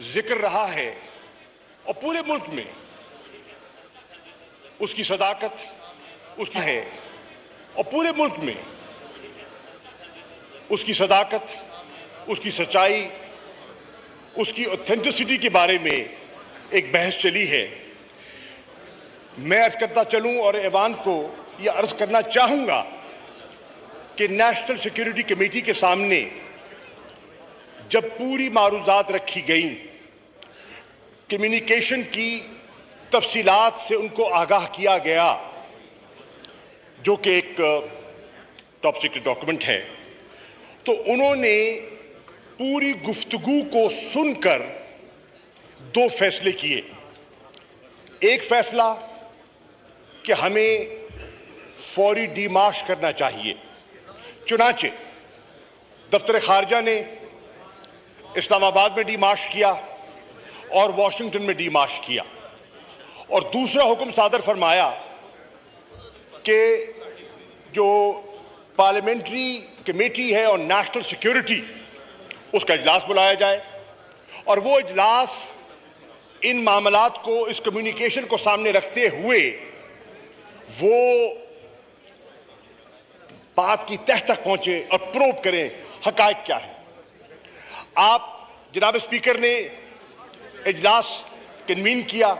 जिक्र रहा है और पूरे मुल्क में उसकी सदाकत उसकी है और पूरे मुल्क में उसकी सदाकत, उसकी सच्चाई, उसकी ऑथेंटिसिटी के बारे में एक बहस चली है। मैं अर्ज करता चलूं और ऐवान को यह अर्ज करना चाहूंगा कि नेशनल सिक्योरिटी कमेटी के सामने जब पूरी मारूजात रखी गई, कम्युनिकेशन की तफसीलात से उनको आगाह किया गया, जो कि एक टॉप सीक्रेट डॉक्यूमेंट है, तो उन्होंने पूरी गुफ्तगू को सुनकर दो फैसले किए। एक फैसला कि हमें फौरी डीमार्श करना चाहिए, चुनाचे दफ्तर खारजा ने इस्लामाबाद में डीमार्श किया और वाशिंगटन में डीमार्श किया, और दूसरा हुक्म सादर फरमाया कि जो पार्लियामेंट्री कमेटी है और नेशनल सिक्योरिटी, उसका इजलास बुलाया जाए और वो इजलास इन मामलात को, इस कम्युनिकेशन को सामने रखते हुए वो बात की तह तक पहुंचे और प्रोब करें हकायक क्या है। आप जनाब स्पीकर ने इजलास कन्वीन किया,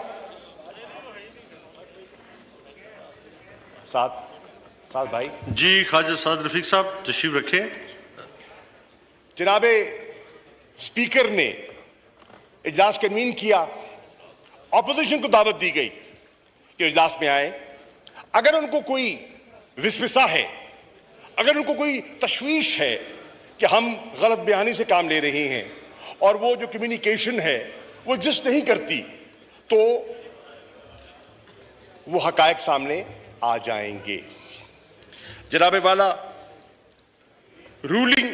साथ भाई जी ख्वाजा साद रफीक साहब तशरीफ रखें। जनाब स्पीकर ने इजलास कन्वीन किया, ऑपोजिशन को दावत दी गई कि इजलास में आए। अगर उनको कोई विस्वसा है, अगर उनको कोई तशवीश है कि हम गलत बयानी से काम ले रहे हैं और वो जो कम्युनिकेशन है वो एग्जिस्ट नहीं करती, तो वो हकायक सामने आ जाएंगे। जनाब वाला, रूलिंग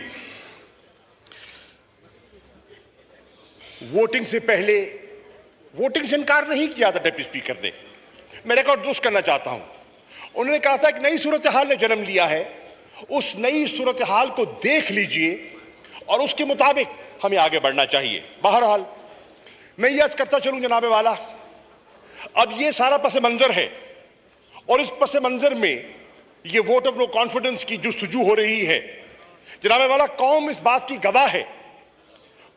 वोटिंग से पहले, वोटिंग से इनकार नहीं किया था डिप्टी स्पीकर ने। मैं रिकॉर्ड दुरुस्त करना चाहता हूं। उन्होंने कहा था कि नई सूरत हाल ने जन्म लिया है, उस नई सूरत हाल को देख लीजिए और उसके मुताबिक हमें आगे बढ़ना चाहिए। बहरहाल मैं ये अर्ज करता चलूं जनाब वाला, अब ये सारा पस मंजर है और इस पस मंजर में ये वोट ऑफ नो कॉन्फिडेंस की जुस्तजू हो रही है। जनाब वाला, कौम इस बात की गवाह है,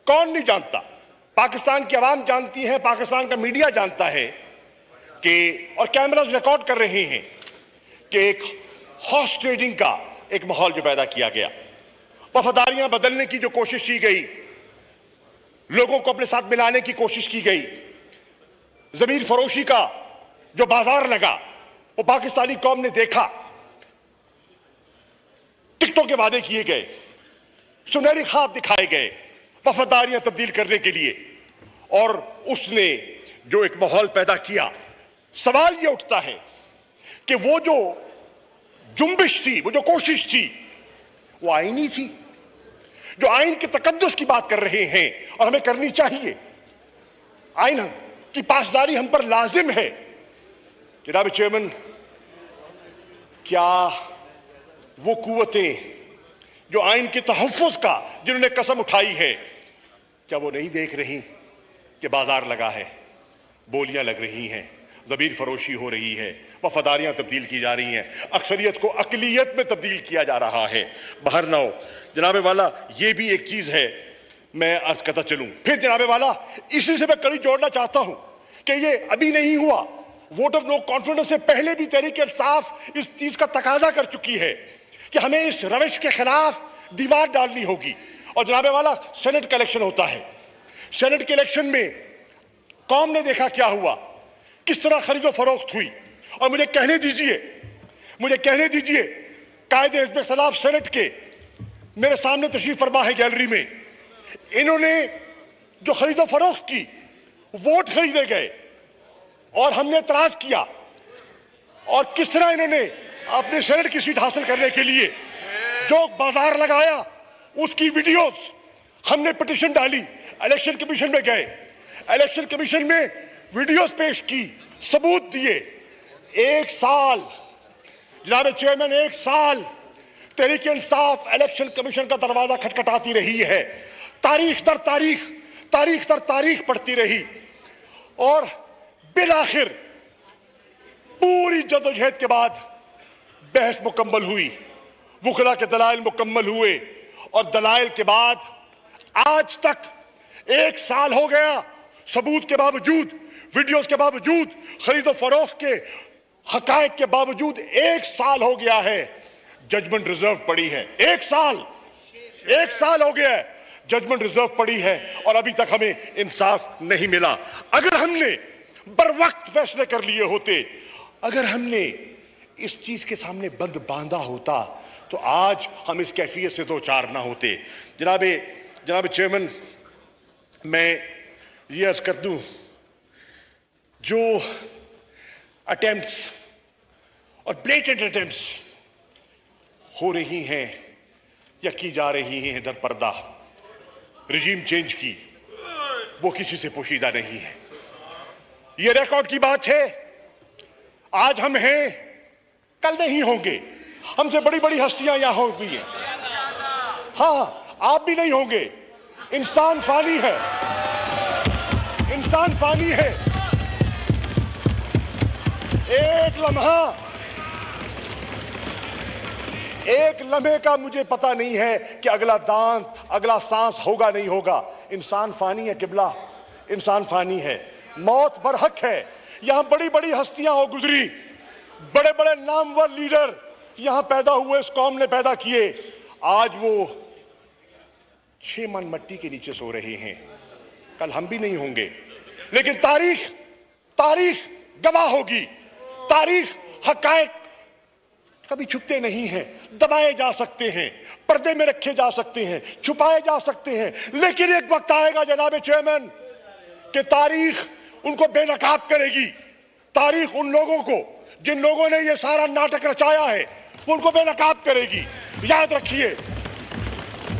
कौन नहीं जानता, पाकिस्तान की आवाम जानती है, पाकिस्तान का मीडिया जानता है कि, और कैमरास रिकॉर्ड कर रहे हैं कि एक हॉर्स ट्रेडिंग का एक माहौल जो पैदा किया गया, वफादारियां बदलने की जो कोशिश की गई, लोगों को अपने साथ मिलाने की कोशिश की गई, जमीर फरोशी का जो बाजार लगा वो पाकिस्तानी कौम ने देखा, टिकटों के वादे किए गए, सुनहरी ख्वाब दिखाए गए वफादारियां तब्दील करने के लिए, और उसने जो एक माहौल पैदा किया। सवाल यह उठता है कि वो जो जुम्बिश थी, वो जो कोशिश थी, वो आईनी थी, जो आइन के तकद्दुस की बात कर रहे हैं और हमें करनी चाहिए। आइन की पासदारी हम पर लाजिम है। जनाब चेयरमैन, क्या वो कुव्वतें जो आइन के तहफ़्फ़ुज़ का जिन्होंने कसम उठाई है, क्या वो नहीं देख रही कि बाजार लगा है, बोलियां लग रही हैं, ज़मीर फरोशी हो रही है, वफादारियां तब्दील की जा रही हैं, अक्सरियत को अक़लियत में तब्दील किया जा रहा है। बहर ना हो जनाब वाला, ये भी एक चीज़ है। मैं अर्ज करता चलूँ फिर जनाब वाला, इसी से मैं कड़ी जोड़ना चाहता हूँ कि ये अभी नहीं हुआ, वोट ऑफ नो कॉन्फिडेंस से पहले भी तहरीक इंसाफ इस चीज़ का तकाजा कर चुकी है कि हमें इस रविश के खिलाफ दीवार डालनी होगी। और जनाब वाला, सेनेट का इलेक्शन होता है, सेनेट के इलेक्शन में कौम ने देखा क्या हुआ, किस तरह खरीदो फरोख्त हुई। और मुझे कहने दीजिए कायदे हिज़्ब इख्तिलाफ सेनेट के मेरे सामने तशरीफ फरमा है गैलरी में, इन्होंने जो खरीदो फरोख्त की, वोट खरीदे गए और हमने एतराज किया, और किस तरह इन्होंने अपने सेनेट की सीट हासिल करने के लिए जो बाजार लगाया, उसकी वीडियोस हमने पिटीशन डाली, इलेक्शन कमीशन में गए, इलेक्शन कमीशन में वीडियोस पेश की, सबूत दिए। एक साल जनाब चेयरमैन, एक साल तहरीक इंसाफ इलेक्शन कमीशन का दरवाजा खटखटाती रही है। तारीख दर तारीख तारीख तर तारीख पढ़ती रही और बिलाखिर पूरी जदोजहद के बाद बहस मुकम्मल हुई, वुकला के दलाइल मुकम्मल हुए और दलाइल के बाद आज तक 1 साल हो गया, सबूत के बावजूद, वीडियोस के बावजूद, खरीदो फरोख्त के हकायक के बावजूद 1 साल हो गया है, जजमेंट रिजर्व पड़ी है। 1 साल हो गया है, जजमेंट रिजर्व पड़ी है और अभी तक हमें इंसाफ नहीं मिला। अगर हमने बर वक्त फैसले कर लिए होते, अगर हमने इस चीज के सामने बंद बांधा होता तो आज हम इस कैफियत से दो चार ना होते। जनाब चेयरमैन, मैं ये अर्ज कर दूं, जो अटेम्प्ट्स और ब्लेटेंट अटेम्प्ट्स हो रही हैं या की जा रही हैं दर पर्दा रिजीम चेंज की, वो किसी से पोशीदा नहीं है। ये रिकॉर्ड की बात है, आज हम हैं, कल नहीं होंगे। हमसे बड़ी बड़ी हस्तियां यहां हो गई हैं, हाँ आप भी नहीं होंगे। इंसान फानी है, इंसान फानी है। एक लम्हे का मुझे पता नहीं है कि अगला दांत, अगला सांस होगा नहीं होगा। इंसान फानी है किबला, इंसान फानी है, मौत बरहक है। यहां बड़ी बड़ी हस्तियां हो गुजरी, बड़े बड़े नामवर लीडर यहां पैदा हुए, इस कौम ने पैदा किए। आज वो 6 मन मट्टी के नीचे सो रहे हैं, कल हम भी नहीं होंगे। लेकिन तारीख गवाह होगी। तारीख, हकायक कभी छुपते नहीं हैं, दबाए जा सकते हैं, पर्दे में रखे जा सकते हैं, छुपाए जा सकते हैं, लेकिन एक वक्त आएगा जनाब चेयरमैन कि तारीख उनको बेनकाब करेगी। तारीख उन लोगों को, जिन लोगों ने ये सारा नाटक रचाया है, वो उनको बेनकाब करेगी। याद रखिए,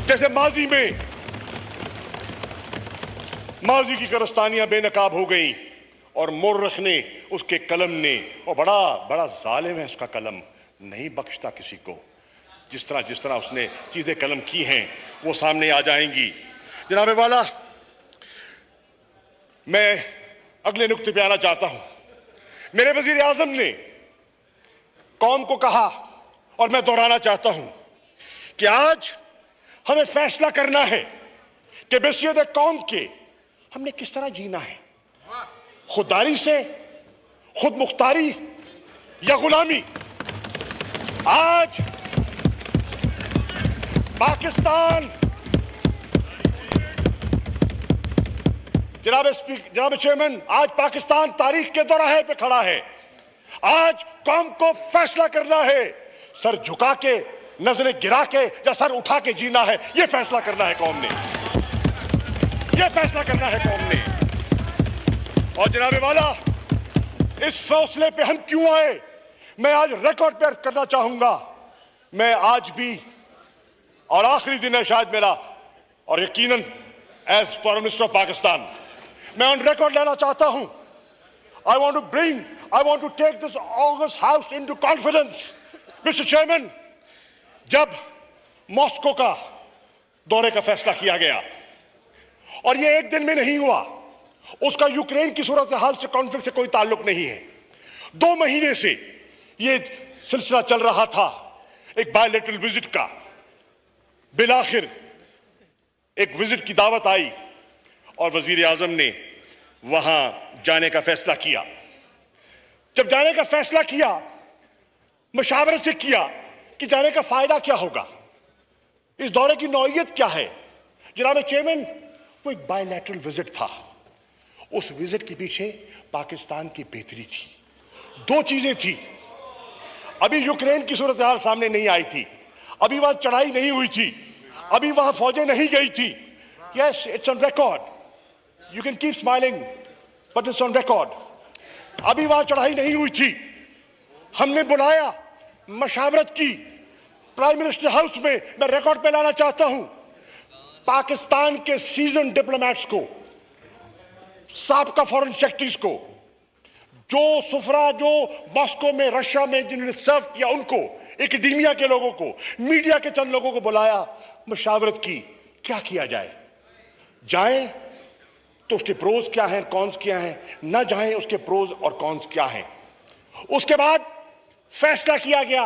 जैसे माजी की कारस्तानियां बेनकाब हो गई और मुर्रख ने, उसके कलम ने, और बड़ा जालिम है उसका कलम, नहीं बख्शता किसी को। जिस तरह उसने चीजें कलम की हैं वो सामने आ जाएंगी। जनाब वाला, मैं अगले नुक्ते पे आना चाहता हूं। मेरे वजीर आजम ने कौम को कहा, और मैं दोहराना चाहता हूं, कि आज हमें फैसला करना है कि बहसीयत कौम के हमने किस तरह जीना है, खुददारी से, खुद मुख्तारी या गुलामी। आज पाकिस्तान, जनाब चेयरमैन, आज पाकिस्तान तारीख के दोराहे पे खड़ा है। आज कौम को फैसला करना है, सर झुका के, नजरें गिरा के या सर उठा के जीना है। यह फैसला करना है कौम ने, यह फैसला करना है कौम ने। और जनाब वाला, इस फैसले पे हम क्यों आए, मैं आज रिकॉर्ड पे करना चाहूंगा। मैं आज भी, और आखिरी दिन है शायद मेरा, और यकीनन as foreign minister of Pakistan, मैं ऑन रिकॉर्ड लेना चाहता हूं। I want to take this august house into confidence. Mister chairman, जब मॉस्को का दौरे का फैसला किया गया, और यह एक दिन में नहीं हुआ, उसका यूक्रेन की सूरत हाल से, कॉन्फ्लिक्ट से कोई ताल्लुक नहीं है। 2 महीने से यह सिलसिला चल रहा था, एक बायलैटरल विजिट का। बिलाखिर एक विजिट की दावत आई और वजीर आजम ने वहां जाने का फैसला किया। जब जाने का फैसला किया, मशावरत से किया कि जाने का फायदा क्या होगा, इस दौरे की नौइयत क्या है। जनाब चेयरमैन, वो एक बायलैटरल विजिट था। उस विजिट के पीछे पाकिस्तान की बेहतरी थी। 2 चीजें थी। अभी यूक्रेन की सूरत हाल सामने नहीं आई थी, अभी वहां चढ़ाई नहीं हुई थी, अभी वहां फौजें नहीं गई थी। Yes, it's on record, you can keep smiling but it's on record. अभी वहां चढ़ाई नहीं हुई थी। हमने बुलाया, मशावरत की प्राइम मिनिस्टर हाउस में। मैं रिकॉर्ड पे लाना चाहता हूं, पाकिस्तान के सीजन डिप्लोमेट्स को, साबका फॉरेन सेक्रेटरीज को, जो मॉस्को में, रशिया में जिन्होंने सर्व किया, उनको, एकेडेमिया के लोगों को, मीडिया के चंद लोगों को बुलाया, मशावरत की क्या किया जाए। तो उसके प्रोज क्या हैं, कॉन्स क्या हैं, न जाएं उसके प्रोज और कॉन्स क्या हैं। उसके बाद फैसला किया गया,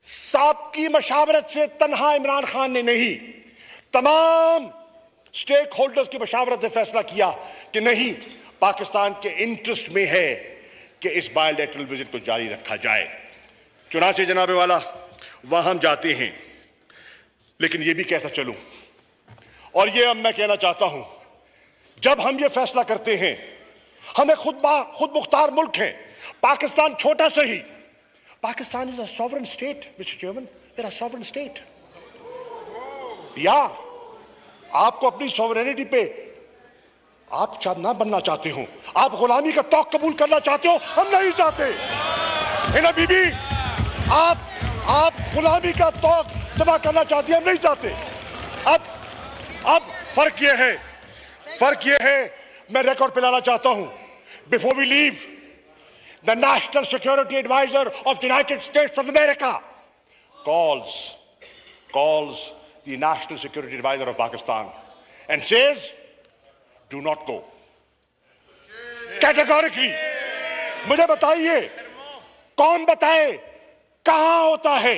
साहब की मशावरत से तन्हा इमरान खान ने नहीं, तमाम स्टेक होल्डर्स की मशावरत से फैसला किया कि नहीं, पाकिस्तान के इंटरेस्ट में है कि इस बायलैटरल विजिट को जारी रखा जाए। चुनाचे जनाब वाला वहां हम जाते हैं, लेकिन यह भी कहता चलूं, और यह अब मैं कहना चाहता हूं, जब हम यह फैसला करते हैं, हमें खुद मुख्तार मुल्क है पाकिस्तान, छोटा सही, Pakistan is a sovereign state mister chairman, there are sovereign state. यार, आपको अपनी सॉवरेनिटी पे आप शायद ना बनना चाहते हो, आप गुलामी का तौक कबूल करना चाहते हो, हम नहीं चाहते। हिना बीबी, आप गुलामी का तौक तबाह करना चाहती है, हम नहीं चाहते। अब फर्क यह है, मैं रिकॉर्ड पे लाना चाहता हूं, before we leave, the national security adviser of the United States of America calls the National Security Advisor of Pakistan and says, do not go. Categorically. मुझे बताइए, कौन बताए, कहां होता है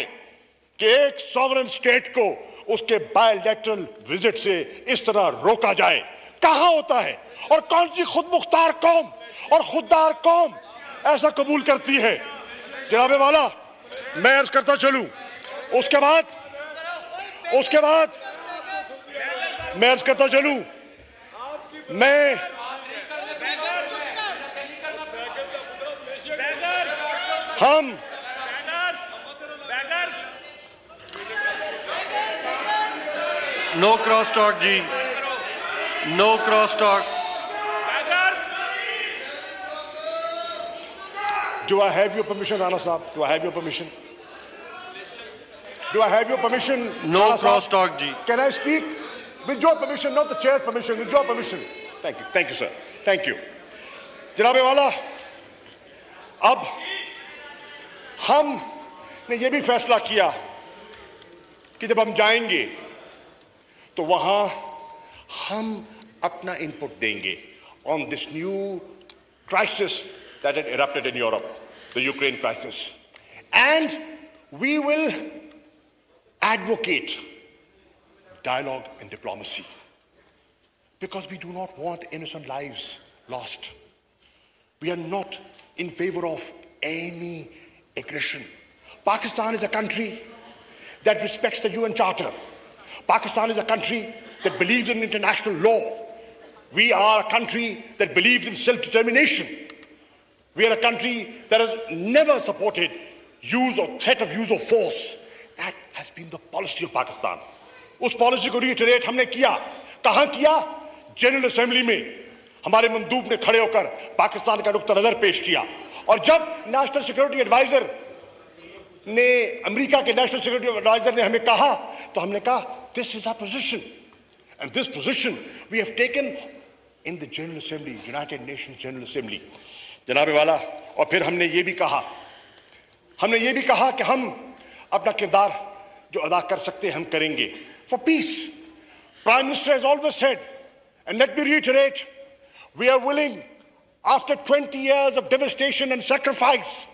कि एक सॉवरेन स्टेट को उसके बायलैटरल विजिट से इस तरह रोका जाए? कहां होता है? और कौन सी खुद मुख्तार कौम और खुददार कौम ऐसा कबूल करती है? जनाबे वाला, मैं अर्ज करता चलूं, उसके बाद मैं अर्ज करता चलूं, हम नो क्रॉस टॉक जी, no cross talk. Do I have your permission, Rana Saab? Do I have your permission? Do I have your permission? No cross talk, ji. Can I speak? With your permission, not the chair's permission, with your permission. Thank you, sir. Thank you. जनाबे वाला, अब हमने ये भी फैसला किया कि जब हम जाएंगे तो वहां हम अपना इनपुट देंगे on this new crisis that had erupted in Europe, the Ukraine crisis. And we will advocate dialogue and diplomacy because we do not want innocent lives lost. We are not in favor of any aggression. Pakistan is a country that respects the UN Charter. Pakistan is a country that believes in international law. We are a country that believes in self-determination. We are a country that has never supported use or threat of use of force. That has been the policy of Pakistan. उस policy को रिइटरेट हमने किया। कहां किया? General assembly में हमारे मंदूब ने खड़े होकर पाकिस्तान का नुक्ता नजर पेश किया। और जब नेशनल सिक्योरिटी एडवाइजर ने, अमेरिका के नेशनल सिक्योरिटी एडवाइजर ने हमें कहा, तो हमने कहा this is our position and this position we have taken in the General Assembly, United Nations General Assembly. जनाबे वाला, और फिर हमने ये भी कहा कि हम अपना किरदार जो अदा कर सकते हैं हम करेंगे for peace. Prime Minister has always said, and let me reiterate, we are willing, after 20 years of devastation and sacrifice,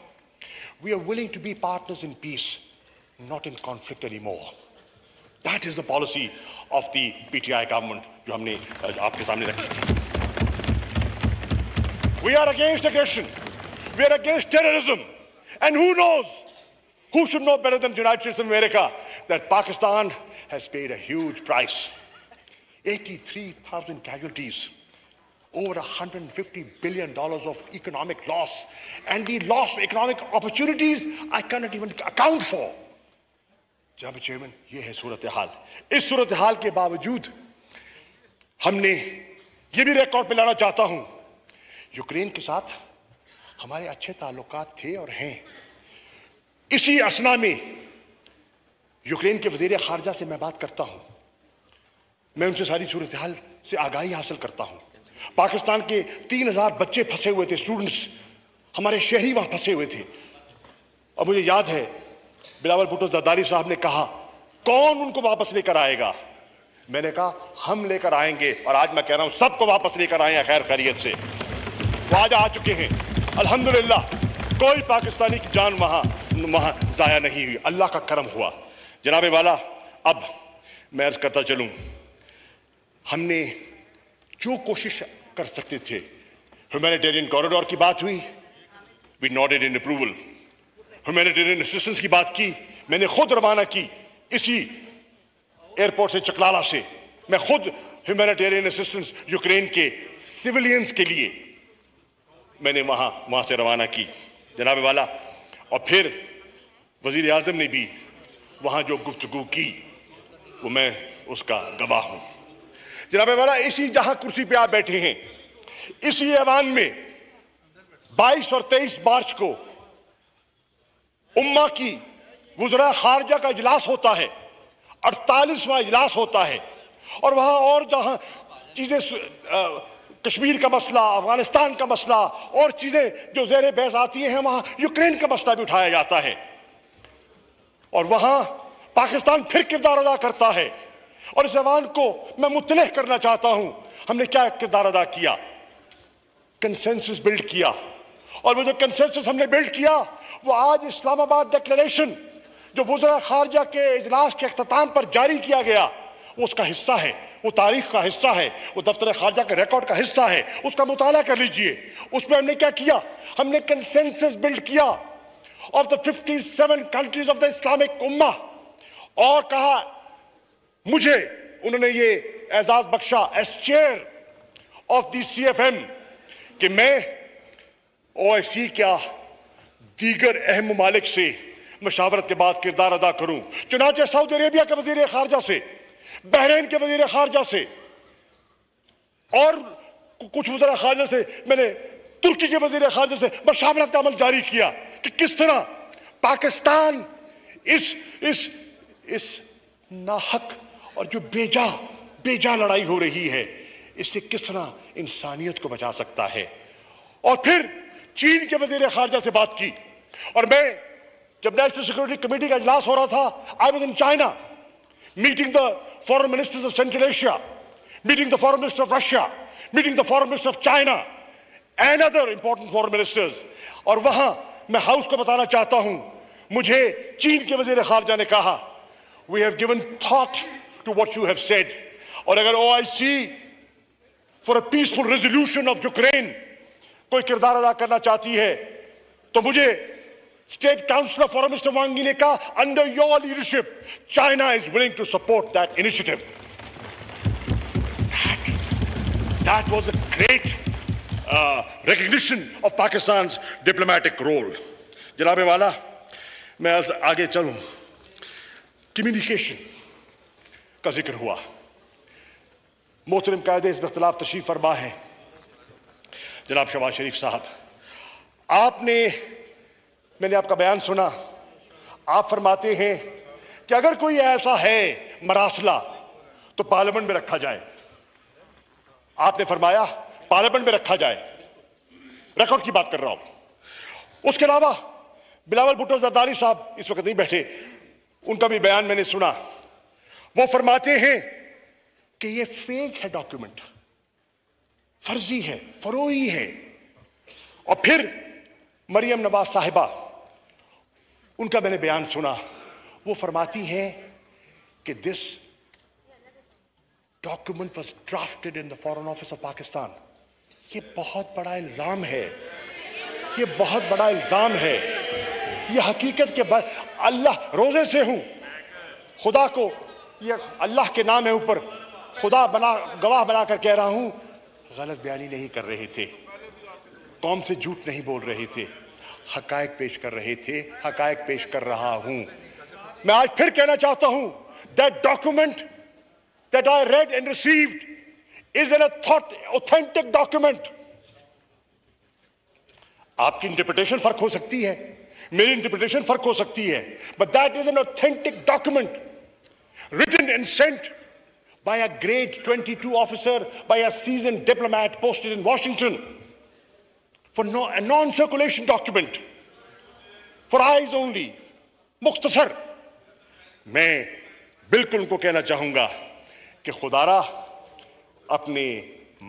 we are willing to be partners in peace, not in conflict anymore. That is the policy of the PTI government जो हमने आपके सामने रखी थी. We are against aggression. We are against terrorism. And who knows? Who should know better than the United States of America that Pakistan has paid a huge price. 83,000 casualties, over $150 billion of economic loss, and the lost economic opportunities I cannot even account for. जनाब chairman, ये है सूरत हाल. इस सूरत हाल के बावजूद हमने ये भी record पे लाना चाहता हूं, यूक्रेन के साथ हमारे अच्छे ताल्लुकात थे और हैं. इसी असना में यूक्रेन के वजीर खारजा से मैं बात करता हूं, मैं उनसे सारी सूरत हाल से आगाही हासिल करता हूं. पाकिस्तान के 3,000 बच्चे फंसे हुए थे, स्टूडेंट्स, हमारे शहरी वहां फंसे हुए थे. और मुझे याद है बिलावल भुट्टो जरदारी साहब ने कहा, कौन उनको वापस लेकर आएगा? मैंने कहा हम लेकर आएंगे, और आज मैं कह रहा हूं सबको वापस लेकर आए हैं खैर खैरियत से। वो आज आ चुके हैं अल्हम्दुलिल्लाह। कोई पाकिस्तानी की जान वहां जाया नहीं हुई, अल्लाह का करम हुआ। जनाबे वाला, अब मैं अर्ज करता चलूं, हमने जो कोशिश कर सकते थे, ह्यूमैनिटेरियन कॉरिडोर की बात हुई, we nodded in approval. Humanitarian assistance की बात की, मैंने खुद रवाना की इसी एयरपोर्ट से, चकलाला से। मैं खुद ह्यूमैनिटेरियन असिस्टेंस यूक्रेन के सिविलियंस के लिए मैंने वहां से रवाना की जनाबे वाला। और फिर वजीर आजम ने भी वहां जो गुफ्तगू की वो मैं उसका गवाह हूं जनाबे वाला। इसी जहां कुर्सी पे आप बैठे हैं, इसी ऐवान में 22 और 23 मार्च को उम्मा की वुज़रा खारजा का इजलास होता है, 48वां इजलास होता है। और वहां और जहां चीजें, कश्मीर का मसला, अफगानिस्तान का मसला और चीजें जो ज़ेरे बहस आती हैं, वहां यूक्रेन का मसला भी उठाया जाता है। और वहां पाकिस्तान फिर किरदार अदा करता है। और इस ऐवान को मैं मुतलह करना चाहता हूं, हमने क्या किरदार अदा किया, कंसेंसस बिल्ड किया। और वो जो कंसेंसस हमने बिल्ड किया, वो आज इस्लामाबाद डिक्लेरेशन जो वुज़रा खारजा के इजलास के अख्ताम पर जारी किया गया, वो उसका हिस्सा है, वो तारीख का हिस्सा है, वो दफ्तर खारजा के रिकॉर्ड का हिस्सा है। उसका मुताला कर लीजिए। उसमें हमने क्या किया, हमने कंसेंसस बिल्ड किया of the 57 countries of the Islamic उम्मा। और कहा, मुझे उन्होंने ये एजाज बख्शा as chair of the CFM कि मैं OIC क्या दीगर अहम ममालिक से मशावरत के बाद किरदार अदा करूं। चुनांचे सऊदी अरेबिया के वजीर खारजा से, बहरीन के वजीर खारजा से और कुछ वज़ीर खारजा से, मैंने तुर्की के वजीर खारजा से मशावरत का अमल जारी किया कि किस तरह पाकिस्तान इस नाहक और जो बेजा लड़ाई हो रही है, इससे किस तरह इंसानियत को बचा सकता है। और फिर चीन के वजीर खारजा से बात की। और मैं जब नेशनल सिक्योरिटी कमेटी का इजलास हो रहा था, I was in China meeting the foreign ministers of central Asia, meeting the foreign minister of Russia, meeting the foreign minister of China and other important foreign ministers. और वहां मैं house को बताना चाहता हूं, मुझे चीन के वजीर खारजा ने कहा, we have given thought to what you have said. और अगर OIC for a peaceful resolution of Ukraine कोई किरदार अदा करना चाहती है, तो मुझे state councillor foreign minister Wang Yi ने कहा, under your leadership China is willing to support that initiative. That was a great recognition of Pakistan's diplomatic role. जनाबे वाला, मैं आगे चलूं, कम्युनिकेशन का जिक्र हुआ। मोहतरम कायदे इस इख्तिलाफ तशरीफ फरमा है जनाब शहबाज शरीफ साहब। मैंने आपका बयान सुना, आप फरमाते हैं कि अगर कोई ऐसा है मरासला तो पार्लियामेंट में रखा जाए। आपने फरमाया पार्लियामेंट में रखा जाए, रिकॉर्ड की बात कर रहा हूं। उसके अलावा बिलावल भुट्टो जरदारी साहब इस वक्त नहीं बैठे, उनका भी बयान मैंने सुना। वो फरमाते हैं कि ये फेक है, डॉक्यूमेंट फर्जी है, फरोई है। और फिर मरियम नवाज साहिबा, उनका मैंने बयान सुना, वो फरमाती है कि this document was drafted in the foreign office of Pakistan. ये बहुत बड़ा इल्जाम है, ये बहुत बड़ा इल्जाम है। ये हकीकत के बाद अल्लाह रोजे से हूं, खुदा को ये अल्लाह के नाम है ऊपर, खुदा गवाह बनाकर कह रहा हूं, गलत बयानी नहीं कर रहे थे, कौम से झूठ नहीं बोल रहे थे, हकायक पेश कर रहे थे, हकायक पेश कर रहा हूं। मैं आज फिर कहना चाहता हूं, that document that I read and received is an authentic document. आपकी इंटरप्रिटेशन फर्क हो सकती है, मेरी इंटरप्रिटेशन फर्क हो सकती है, but that is an authentic document written and sent by a grade 22 officer, by a seasoned diplomat posted in Washington, for a non-circulation document, for eyes only, मुख्तसर। मैं बिल्कुल उनको कहना चाहूंगा कि खुदारा अपने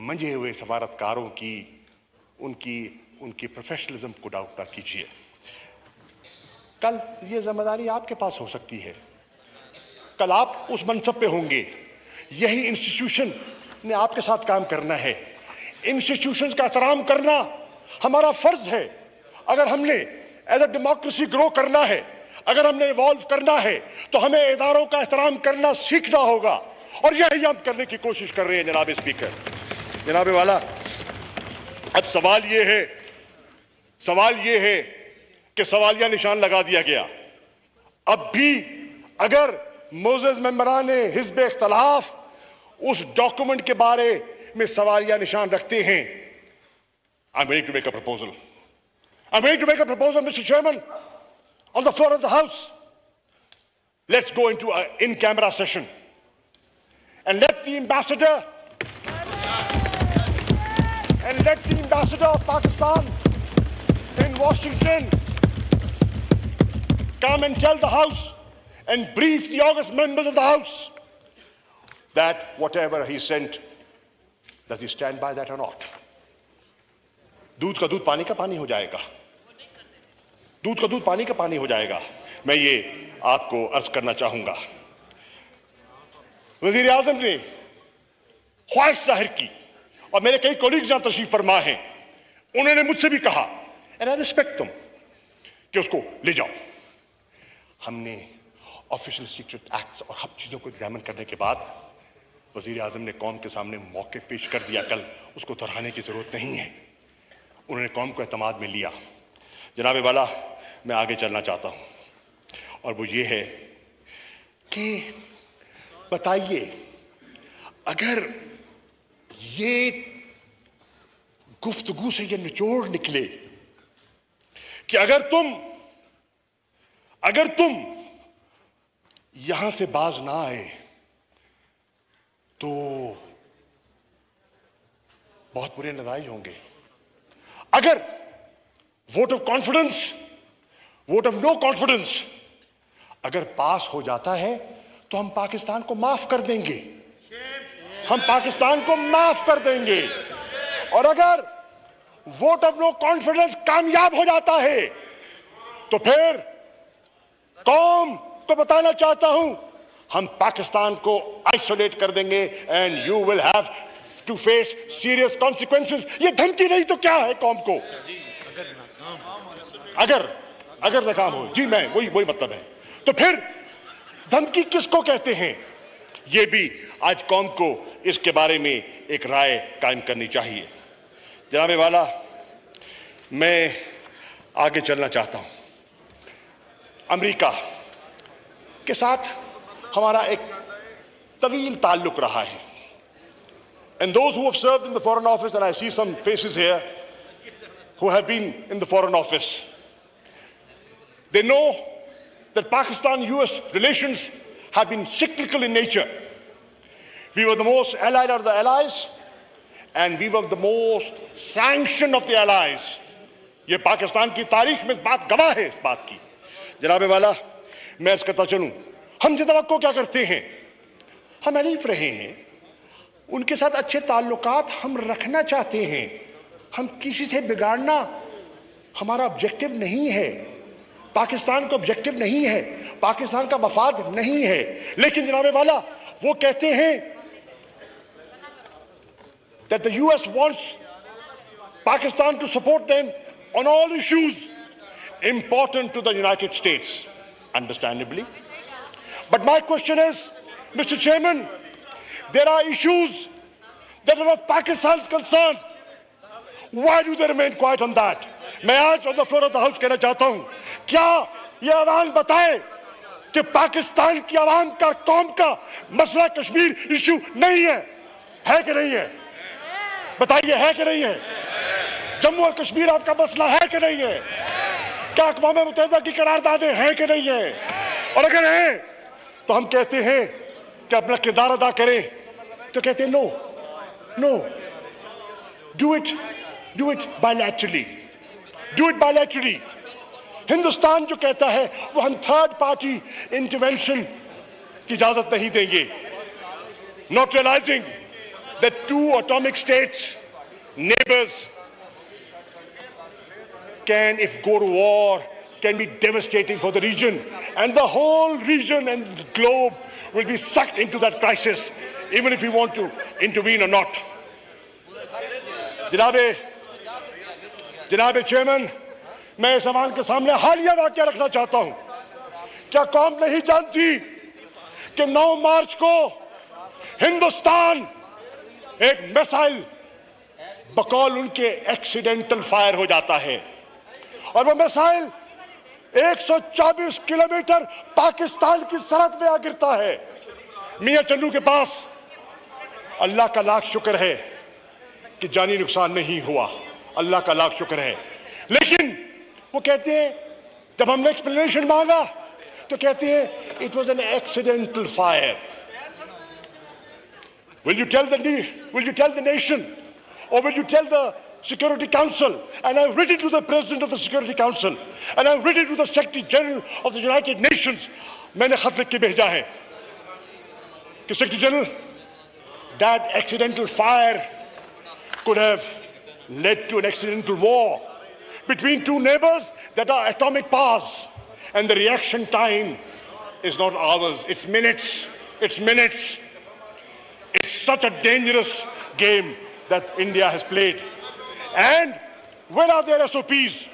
मंजे हुए सफारतकारों की उनकी प्रोफेशनलिज्म को डाउट ना कीजिए। कल ये जिम्मेदारी आपके पास हो सकती है, कल आप उस मनसब पे होंगे, यही इंस्टीट्यूशन ने आपके साथ काम करना है। इंस्टीट्यूशंस का एहतराम करना हमारा फर्ज है। अगर हमने एज अ डेमोक्रेसी ग्रो करना है, अगर हमने इवॉल्व करना है, तो हमें इदारों का एहतराम करना सीखना होगा, और यही हम करने की कोशिश कर रहे हैं। जनाब स्पीकर, जनाब वाला, अब सवाल ये है कि सवालिया निशान लगा दिया गया। अब भी अगर मोजेस मेंबरान हिज़्ब इख्तिलाफ उस डॉक्यूमेंट के बारे में सवालिया निशान रखते हैं, I am ready to make a proposal. I'm ready to make a proposal, Mr. Chairman, on the floor of the House. Let's go into an in-camera session and let the ambassador of Pakistan in Washington come and tell the House and brief the august members of the House that whatever he sent, does he stand by that or not? दूध का दूध पानी का पानी हो जाएगा, दूध का दूध पानी का पानी हो जाएगा। मैं ये आपको अर्ज करना चाहूंगा। वजीर आजम ने ख्वाहिश जाहिर की, और मेरे कई कोलीग्स जहां तशरीफ फरमा हैं, उन्होंने मुझसे भी कहा, एंड आई रिस्पेक्ट तुम, कि उसको ले जाओ। हमने ऑफिशियल सीक्रेट एक्ट्स और हर चीजों को एग्जामिन करने के बाद वजीर आजम ने कौम के सामने मौक़िफ़ पेश कर दिया। कल उसको दोहराने की जरूरत नहीं है। उन्होंने कौम को एतमाद में लिया। जनाब वाला, मैं आगे चलना चाहता हूं, और वो ये है कि बताइए, अगर ये गुफ्तगू से ये निचोड़ निकले कि अगर तुम यहां से बाज ना आए तो बहुत बुरे नतीजे होंगे। अगर vote of confidence, vote of no confidence अगर पास हो जाता है तो हम पाकिस्तान को माफ कर देंगे, हम पाकिस्तान को माफ कर देंगे। और अगर वोट ऑफ नो कॉन्फिडेंस कामयाब हो जाता है तो फिर कौम को बताना चाहता हूं, हम पाकिस्तान को आइसोलेट कर देंगे and you will have to face serious consequences. ये धमकी नहीं तो क्या है कौम को? अगर नाकाम हो, जी मैं वही मतलब है। तो फिर धमकी किसको कहते हैं? ये भी आज कौम को इसके बारे में एक राय कायम करनी चाहिए। जनाब वाला, मैं आगे चलना चाहता हूं। अमेरिका के साथ हमारा एक तवील ताल्लुक रहा है, and those who have served in the foreign office, and I see some faces here who have been in the foreign office, they know that Pakistan-US relations have been cyclical in nature. We were the most allied of the allies, and we were the most sanctioned of the allies. ये पाकिस्तान की तारीख में इस बात गवाह है, इस बात की। जनाब वाला, मैं अर्ज करता चलूं, हम जितना को क्या करते हैं, हम अलीफ रहे हैं, उनके साथ अच्छे ताल्लुकात हम रखना चाहते हैं। हम किसी से बिगाड़ना हमारा ऑब्जेक्टिव नहीं है, पाकिस्तान का ऑब्जेक्टिव नहीं है, पाकिस्तान का मफाद नहीं है। लेकिन जनाब वाला, वो कहते हैं that the US wants Pakistan to support them on all issues important to the United States, understandably. But my question is, Mr. Chairman, there are issues that are of Pakistan's concern. Why do they remain quiet on that? मैं आज on the floor of the House कहना चाहता हूं, क्या ये अवाम बताए कि पाकिस्तान की अवाम का, कौम का मसला कश्मीर इशू नहीं है कि नहीं है? बताइए, है कि नहीं है? जम्मू और कश्मीर आपका मसला है कि नहीं है? क्या अक़वाम मुत्तहिदा की करारदादें हैं कि नहीं है? और अगर है तो हम कहते हैं कि अपना किरदार अदा करें, तो कहते हैं no, do it bilaterally, Hindustan जो कहता है वो हम थर्ड पार्टी इंटरवेंशन की इजाजत नहीं देंगे। not realizing that two atomic states, neighbors, can, if go to war, can be devastating for the region, and the whole region and the globe will be sucked into that crisis, even if we want to intervene or not. जनाबे chairman, मैं इस सवाल के सामने हालिया वाकया रखना चाहता हूं। क्या कौम नहीं जानती कि 9 मार्च को हिंदुस्तान एक मिसाइल बकौल उनके एक्सीडेंटल फायर हो जाता है, और वो मिसाइल 124 किलोमीटर पाकिस्तान की सरहद में आ गिरता है। मियां चन्नू के पास अल्लाह का लाख शुक्र है कि जानी नुकसान नहीं हुआ, अल्लाह का लाख शुक्र है। लेकिन वो कहते हैं, जब हमने एक्सप्लेनेशन मांगा तो कहते हैं it was an accidental fire. Will you tell the nation, or will you tell the Security Council? And I've written to the President of the Security Council, and I've written to the Secretary General of the United Nations. मैंने खत लिख के भेजा है कि Secretary General, that accidental fire could have led to an accidental war between two neighbors that are atomic powers, and the reaction time is not hours, it's minutes. It's minutes. It's such a dangerous game that India has played. And where are their SOPs?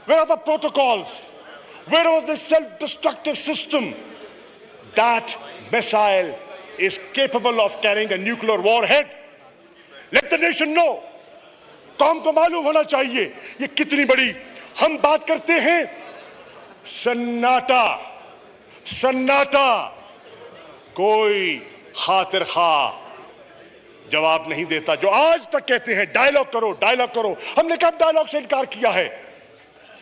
Where are the protocols? Where was the self-destructive system? That missile is capable of carrying a nuclear warhead. Let the nation know. कौम को मालूम होना चाहिए ये कितनी बड़ी हम बात करते हैं। सन्नाटा, सन्नाटा, कोई खातिर खा जवाब नहीं देता। जो आज तक कहते हैं डायलॉग करो, डायलॉग करो, हमने कब डायलॉग से इनकार किया है?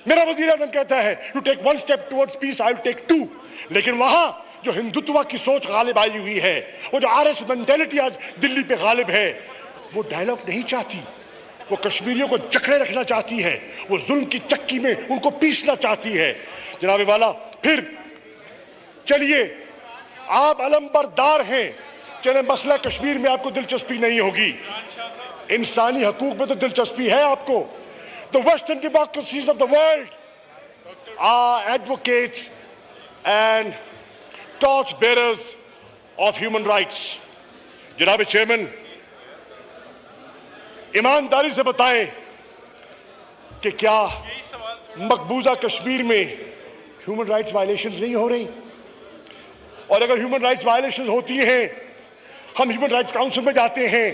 मेरा वजीर आज़म कहता है you take 1 step towards peace, I will take 2। लेकिन वहां जो हिंदुत्व की सोच गालिब आई हुई है, वो जो आरएस मेंटेलिटी आज दिल्ली पे गालिब है, वो डायलॉग नहीं चाहती। वो कश्मीरियों को जकड़े रखना चाहती है, वो जुल्म की चक्की में उनको पीसना चाहती है। जनाबे वाला, फिर चलिए आप अलंबरदार हैं, चले मसला कश्मीर में आपको दिलचस्पी नहीं होगी, इंसानी हकूक में तो दिलचस्पी है आपको। The Western democracies of the world are advocates and torch bearers of human rights. जनाब चेयरमैन, ईमानदारी से बताएं कि क्या मकबूजा कश्मीर में ह्यूमन राइट्स वायलेशंस नहीं हो रही? और अगर ह्यूमन राइट्स वायलेशंस होती हैं, हम ह्यूमन राइट्स काउंसिल में जाते हैं,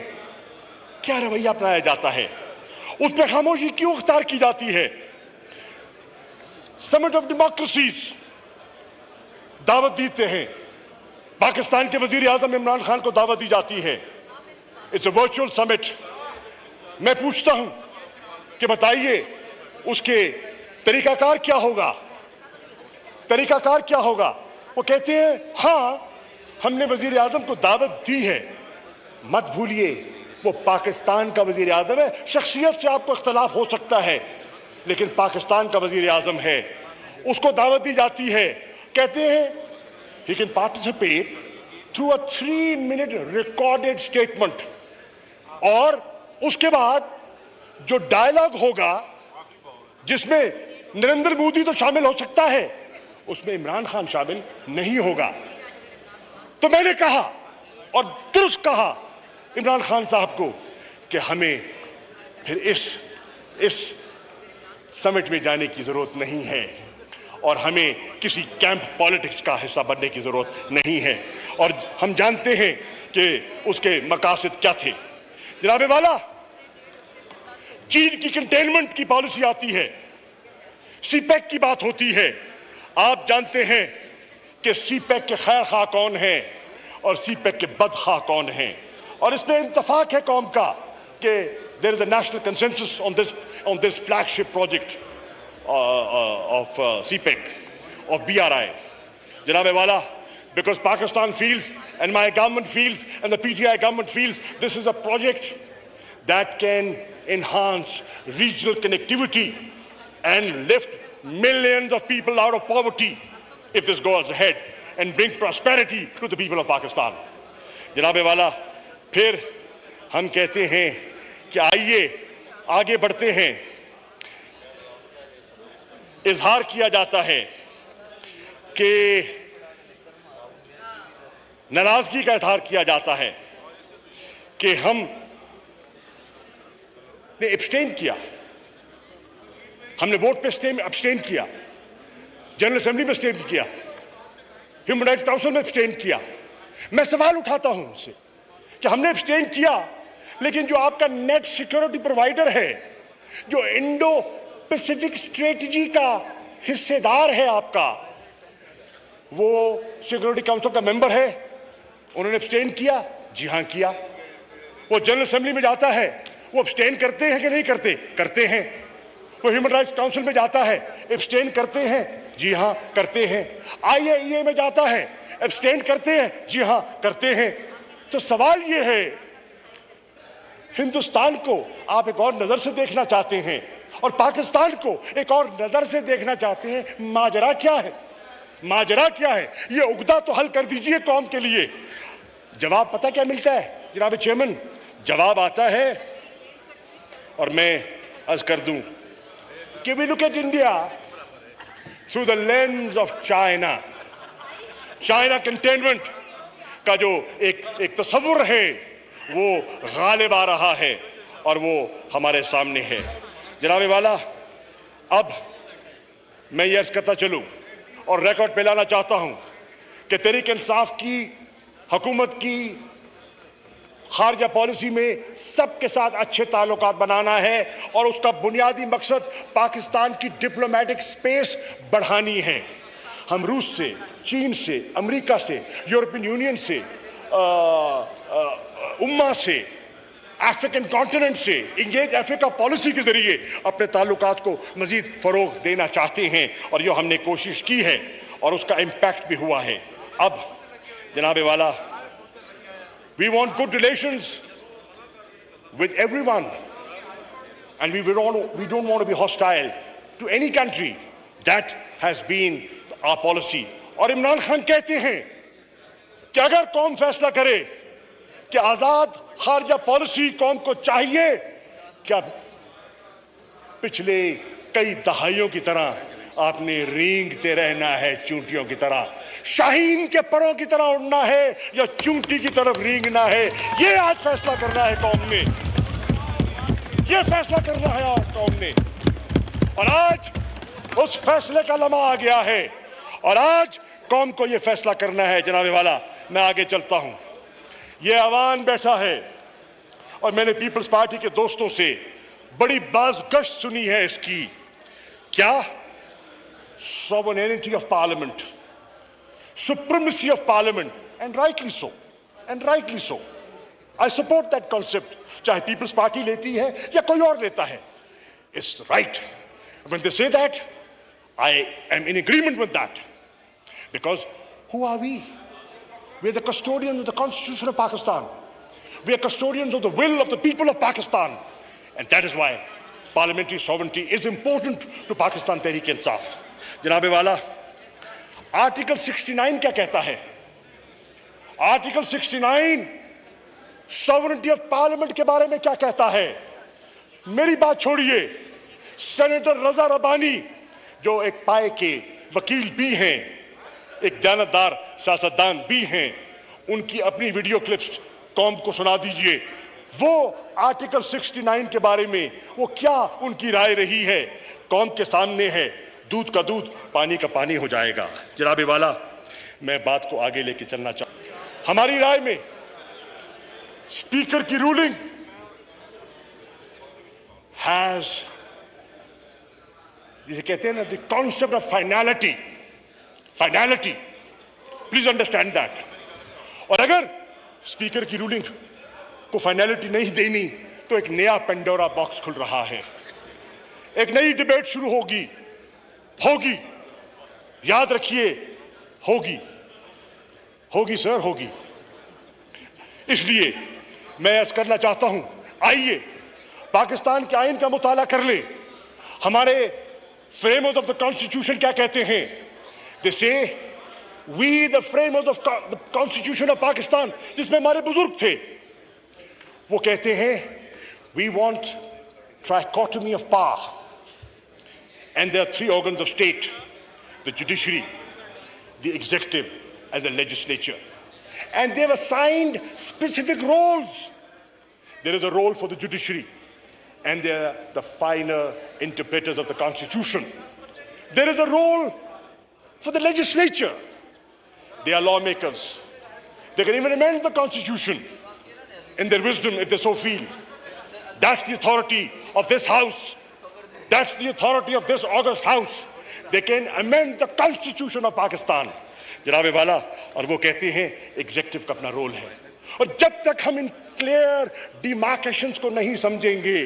क्या रवैया अपनाया जाता है? उस पर खामोशी क्यों अख्तियार की जाती है? समिट ऑफ डेमोक्रेसीज दावत देते हैं, पाकिस्तान के वजीर आजम इमरान खान को दावत दी जाती है। It's a virtual summit. मैं पूछता हूं कि बताइए उसके तरीकाकार क्या होगा? तरीकाकार क्या होगा? वो कहते हैं हाँ हमने वजीर आजम को दावत दी है। मत भूलिए वो पाकिस्तान का वजीर आजम है। शख्सियत से आपको इख्तलाफ हो सकता है, लेकिन पाकिस्तान का वजीर आजम है, उसको दावत दी जाती है। कहते हैं he can participate through a 3-minute recorded statement, और उसके बाद जो डायलॉग होगा जिसमें नरेंद्र मोदी तो शामिल हो सकता है, उसमें इमरान खान शामिल नहीं होगा। तो मैंने कहा और दुरुस्त कहा इमरान खान साहब को कि हमें फिर इस समिट में जाने की जरूरत नहीं है, और हमें किसी कैंप पॉलिटिक्स का हिस्सा बनने की जरूरत नहीं है, और हम जानते हैं कि उसके मकासद क्या थे। जनाबे वाला, चीन की कंटेनमेंट की पॉलिसी आती है, सीपैक की बात होती है। आप जानते हैं कि सीपैक के खैर खा कौन है और सीपैक के बदखा कौन है, और इस पे इत्तफाक है कौम का कि there is a national consensus on this flagship project of CPEC, of BRI. Janabe wala, because Pakistan feels, and my government feels, and the PTI government feels, this is a project that can enhance regional connectivity and lift millions of people out of poverty if this goes ahead, and bring prosperity to the people of Pakistan. जनाब वाला, फिर हम कहते हैं कि आइए आगे बढ़ते हैं। इजहार किया जाता है कि नाराजगी का इजहार किया जाता है कि हम ने एब्सटेन किया, हमने वोट पे एब्सटेन किया, जनरल असेंबली में एब्सटेन किया, ह्यूमन राइट्स काउंसिल में एब्सटेन किया। मैं सवाल उठाता हूं उनसे कि हमने एब्सटेन किया, लेकिन जो आपका नेट सिक्योरिटी प्रोवाइडर है, जो इंडो पैसिफिक स्ट्रेटजी का हिस्सेदार है आपका, वो सिक्योरिटी काउंसिल का मेंबर है, उन्होंने एब्सटेन किया? जी हां किया। वो जनरल असेंबली में जाता है, वो एब्सटेन करते हैं कि नहीं करते? करते हैं। वो ह्यूमन राइट्स काउंसिल में जाता है, एब्सटेन करते हैं? जी हां करते हैं। IAEA में जाता है, एब्सटेन करते हैं? जी हां करते हैं। तो सवाल ये है, हिंदुस्तान को आप एक और नजर से देखना चाहते हैं और पाकिस्तान को एक और नजर से देखना चाहते हैं। माजरा क्या है? माजरा क्या है? ये उगदा तो हल कर दीजिए कौम के लिए। जवाब पता क्या मिलता है जनाब चेयरमैन? जवाब आता है, और मैं अर्ज कर दूं कि we look at India through the lens of China. China containment का जो एक तस्वुर है वो गालिब आ रहा है और वो हमारे सामने है। जनाब वाला, अब मैं ये अर्ज करता चलूं और रिकॉर्ड पे लाना चाहता हूं कि तहरीक इंसाफ की हुकूमत की खारजा पॉलिसी में सबके साथ अच्छे ताल्लुकात बनाना है और उसका बुनियादी मकसद पाकिस्तान की डिप्लोमेटिक स्पेस बढ़ानी है। हम रूस से, चीन से, अमेरिका से, यूरोपियन यूनियन से, उम्मा से, अफ्रीकन कॉन्टिनेंट से, इंगेज अफ्रीका पॉलिसी के जरिए अपने ताल्लुकात को मजीद फरोग देना चाहते हैं और ये हमने कोशिश की है और उसका इम्पैक्ट भी हुआ है। अब जनाब वाला, we want good relations with everyone and we don't want to be hostile to any country. That has been our policy. और इमरान खान कहते हैं कि अगर कौम फैसला करे कि आजाद खारजा पॉलिसी कौम को चाहिए, क्या पिछले कई दहाइयों की तरह आपने रेंगते रहना है, चूंटियों की तरह, शाहीन के परों की तरह उड़ना है या चूंटी की तरफ रेंगना है? ये आज फैसला करना है कौम ने, ये फैसला करना है कौम ने। और आज उस फैसले का लम्हा आ गया है और आज कौम को ये फैसला करना है। जनाब वाला, मैं आगे चलता हूं। ये अवान बैठा है और मैंने पीपल्स पार्टी के दोस्तों से बड़ी बाज़गश्त सुनी है इसकी। क्या? sovereignty of parliament, supremacy of parliament, and rightly so, and rightly so. I support that concept, चाहे पीपल्स पार्टी लेती है या कोई और लेता है. It's right. When they say that, I am in agreement with that. Because who are we? We are the custodians of the Constitution of Pakistan. We are custodians of the will of the people of Pakistan. And that is why parliamentary sovereignty is important to Pakistan Tehreek-e-Insaf. जनाबे वाला, article 69 क्या कहता है? Article 69 sovereignty of parliament के बारे में क्या कहता है? मेरी बात छोड़िए, सेनेटर रजा रबानी जो एक पाए के वकील भी हैं, एक दयानतदार सियासतदान भी हैं, उनकी अपनी वीडियो क्लिप्स कौम को सुना दीजिए। वो आर्टिकल 69 के बारे में वो क्या उनकी राय रही है, कौम के सामने है। दूध का दूध, पानी का पानी हो जाएगा। जनाबे वाला, मैं बात को आगे लेके चलना चाहूं। हमारी राय में स्पीकर की रूलिंग हैज, जिसे कहते हैं ना, the concept of finality. Finality, please understand that. और अगर स्पीकर की रूलिंग को फाइनैलिटी नहीं देनी तो एक नया पेंडोरा बॉक्स खुल रहा है, एक नई डिबेट शुरू होगी, याद रखिए, होगी सर, होगी। इसलिए मैं अर्ज करना चाहता हूं, आइए पाकिस्तान के आईन का मुताला कर लें। हमारे फ्रेमवर्क ऑफ द कॉन्स्टिट्यूशन क्या कहते हैं? दे से We, the framers of the Constitution of Pakistan, जिसमें हमारे बुजुर्ग थे, वो कहते हैं, we want trichotomy of power, and there are three organs of state: the judiciary, the executive, and the legislature. And they have assigned specific roles. There is a role for the judiciary, and they are the finer interpreters of the Constitution. There is a role for the legislature. They are lawmakers. They can even amend the Constitution in their wisdom if they so feel. That's the authority of this House. That's the authority of this august House. They can amend the Constitution of Pakistan. जनाबे वाला, और वो कहते हैं executive का अपना role है. और जब तक हम इन क्लियर डिमार्केशंस को नहीं समझेंगे,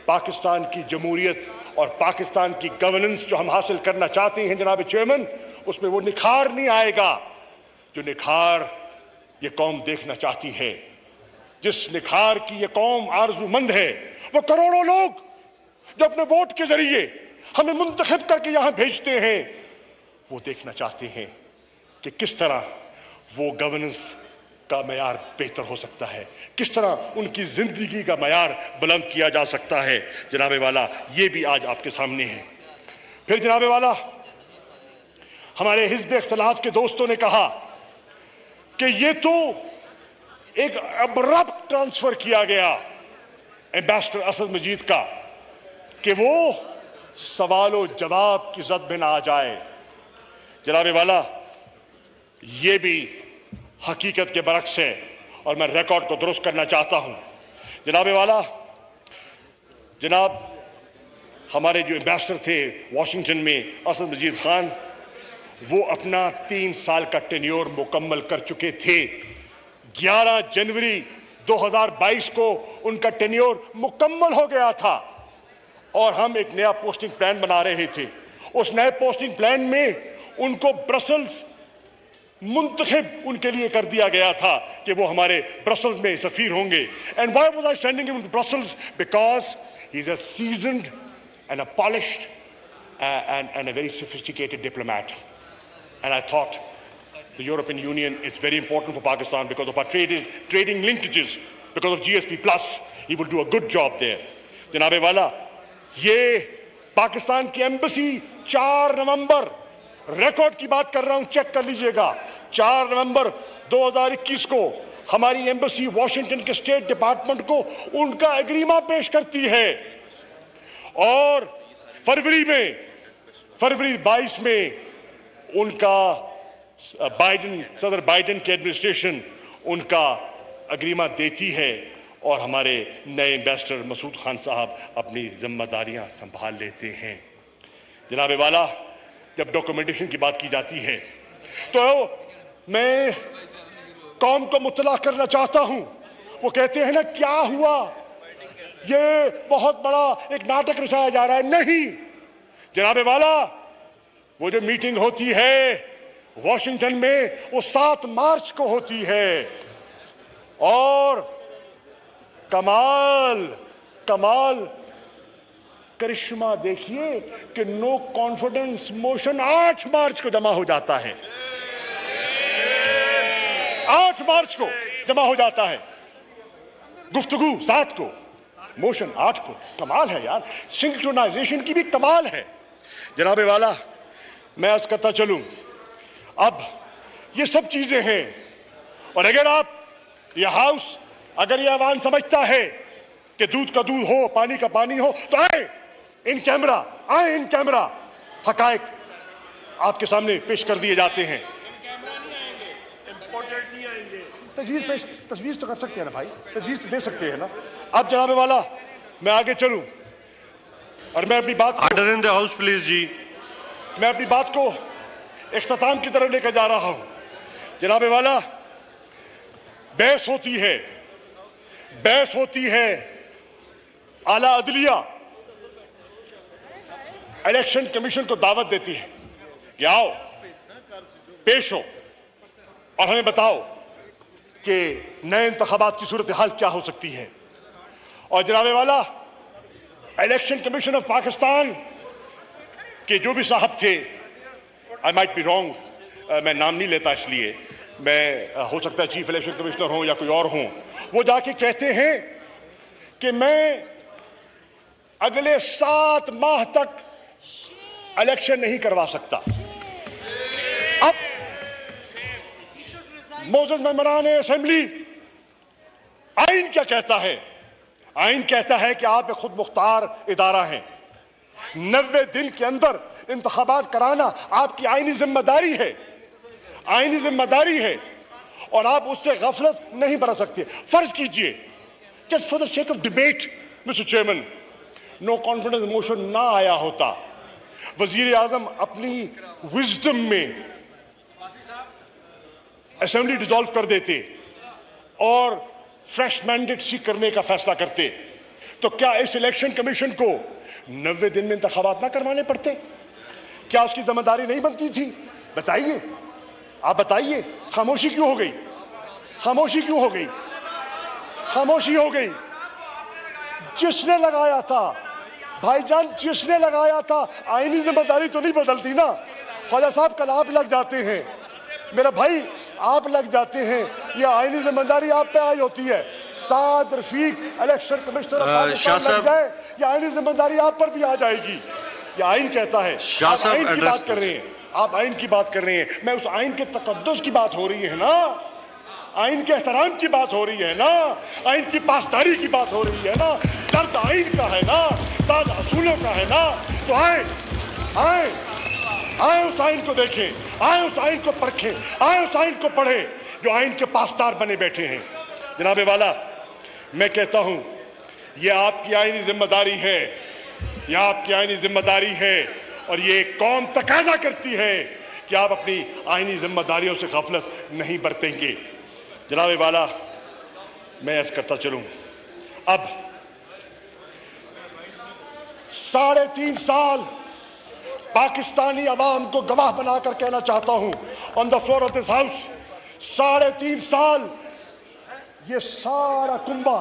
पाकिस्तान की जमहूरियत और पाकिस्तान की गवर्नेंस जो हम हासिल करना चाहते हैं जनाब चेयरमैन, उसमें वो निखार नहीं आएगा जो निखार ये कौम देखना चाहती है. जिस निखार की ये कौम आरज़ूमंद है, वो करोड़ों लोग जो अपने वोट के जरिए हमें मुंतखब करके यहां भेजते हैं, वो देखना चाहते हैं कि किस तरह वो गवर्नेंस का मयार बेहतर हो सकता है, किस तरह उनकी जिंदगी का मयार बुलंद किया जा सकता है. जनाबे वाला, ये भी आज आपके सामने है. फिर जनाबे वाला, हमारे हिज़्ब इख्तिलाफ के दोस्तों ने कहा कि ये तो एक अब्रप्ट ट्रांसफर किया गया एम्बेसडर असद मजीद का, कि वो सवालों जवाब की जद में ना आ जाए. जनाबे वाला, ये भी हकीकत के बरक्स है और मैं रिकॉर्ड को दुरुस्त करना चाहता हूं. जनाबे वाला, जनाब हमारे जो एम्बेसडर थे वाशिंगटन में, असद मजीद खान, वो अपना 3 साल का टेन्योर मुकम्मल कर चुके थे. 11 जनवरी 2022 को उनका टेन्योर मुकम्मल हो गया था और हम एक नया पोस्टिंग प्लान बना रहे थे. उस नए पोस्टिंग प्लान में उनको ब्रसल्स मुंतखब उनके लिए कर दिया गया था कि वो हमारे ब्रसल्स में सफीर होंगे. And why was I sending him to Brussels? Because he is a seasoned and a polished and a very sophisticated diplomat. And I thought the European Union is very important for Pakistan because of our trading linkages, because of GSP Plus. He will do a good job there. जनाबे वाला, ये पाकिस्तान की embassy 4 नवंबर, record की बात कर रहा हूं, check कर लीजिएगा, 4 नवंबर 2021 को हमारी एम्बेसी वाशिंगटन के स्टेट डिपार्टमेंट को उनका एग्रीमेंट पेश करती है. और फरवरी 22 में उनका सदर बाइडेन की एडमिनिस्ट्रेशन उनका एग्रीमेंट देती है और हमारे नए एम्बेसडर मसूद खान साहब अपनी जिम्मेदारियां संभाल लेते हैं. जनाबे वाला, जब डॉक्यूमेंटेशन की बात की जाती है तो मैं कौम को मुतला करना चाहता हूं. वो कहते हैं ना, क्या हुआ, ये बहुत बड़ा एक नाटक रचाया जा रहा है. नहीं जनाबे वाला, वो जो मीटिंग होती है वॉशिंगटन में, वो 7 मार्च को होती है. और कमाल करिश्मा देखिए कि नो कॉन्फिडेंस मोशन 8 मार्च को जमा हो जाता है. 8 मार्च को जमा हो जाता है, गुफ्तगू 7 को, मोशन 8 को. कमाल है यार, सिंक्रोनाइजेशन की भी कमाल है. जनाबे वाला, मैं अर्ज करता चलूं, अब ये सब चीजें हैं. और अगर आप ये हाउस, अगर ये अवान समझता है कि दूध का दूध हो, पानी का पानी हो, तो आए इन कैमरा, हकायक आपके सामने पेश कर दिए जाते हैं. तजवीज़ तो कर सकते हैं ना भाई, तजवीज़ तो दे सकते हैं ना. अब जनाबे वाला, मैं आगे चलूं और मैं अपनी बात, order in the house please जी, मैं अपनी बात को इख्तिताम की तरफ लेकर जा रहा हूं. जनाबे वाला, बहस होती है आला अदलिया इलेक्शन कमीशन को दावत देती है कि आओ, पेश हो और हमें बताओ कि नए इंतखाबात की सूरत हाल क्या हो सकती है. और जनाबे वाला, इलेक्शन कमीशन ऑफ पाकिस्तान के जो भी साहब थे, आई माइट बी रॉन्ग, मैं नाम नहीं लेता इसलिए, मैं हो सकता है चीफ इलेक्शन कमिश्नर हूं या कोई और हूं, वो जाके कहते हैं कि मैं अगले 7 माह तक इलेक्शन नहीं करवा सकता। अब मोसेस मेंबरान असेंबली, आइन क्या कहता है? आइन कहता है कि आप एक खुद मुख्तार इदारा हैं, 90 दिन के अंदर इंतखाबात कराना आपकी आइनी जिम्मेदारी है, आइनी जिम्मेदारी है, और आप उससे गफलत नहीं बरत सकते। फर्ज कीजिए, just for the sake of debate mister chairman, no confidence motion ना आया होता, वजीर आजम अपनी विजडम में असेंबली डिसॉल्व कर देते और फ्रेश मैंडेट सीक करने का फैसला करते, तो क्या इस इलेक्शन कमीशन को 90 दिन में इंतखाबात ना करवाने पड़ते? क्या उसकी जिम्मेदारी नहीं बनती थी? बताइए, आप बताइए, खामोशी क्यों हो गई? खामोशी क्यों हो गई? खामोशी हो गई। जिसने लगाया था भाईजान, जिसने लगाया था, आईनी जिम्मेदारी तो नहीं बदलती ना। ख्वाजा साहब कल आप लग जाते हैं, मेरा भाई आप लग जाते हैं, यह आईनी जिम्मेदारी आप पे आई होती है। साद रफीक इलेक्शन कमिश्नर लग जाए, यह आईनी जिम्मेदारी आप पर भी आ जाएगी। यह आइन कहता है। आप आइन की बात कर रहे हैं, आप आइन की बात कर रहे हैं, मैं उस आइन के तकद्दुस की बात हो रही है ना, आइन के एहतराम की बात हो रही है ना, आइन की पासदारी की बात हो रही है ना, दर्द आइन का है ना, दर्द असूलों का है ना। तो आए आए आए उस आइन को देखें, आए उस आइन को परखें, आए उस आइन को पढ़ें जो आइन के पासदार बने बैठे हैं। जनाबे वाला, मैं कहता हूं ये आपकी आइनी जिम्मेदारी है, यह आपकी आइनी जिम्मेदारी है, और ये कौम तकाजा करती है कि आप अपनी आइनी जिम्मेदारियों से गफलत नहीं बरतेंगे। जनाबे वाला, मैं ऐसा करता चलूं, अब 3.5 साल पाकिस्तानी अवाम को गवाह बनाकर कहना चाहता हूं on the floor of this house, 3.5 साल ये सारा कुंबा,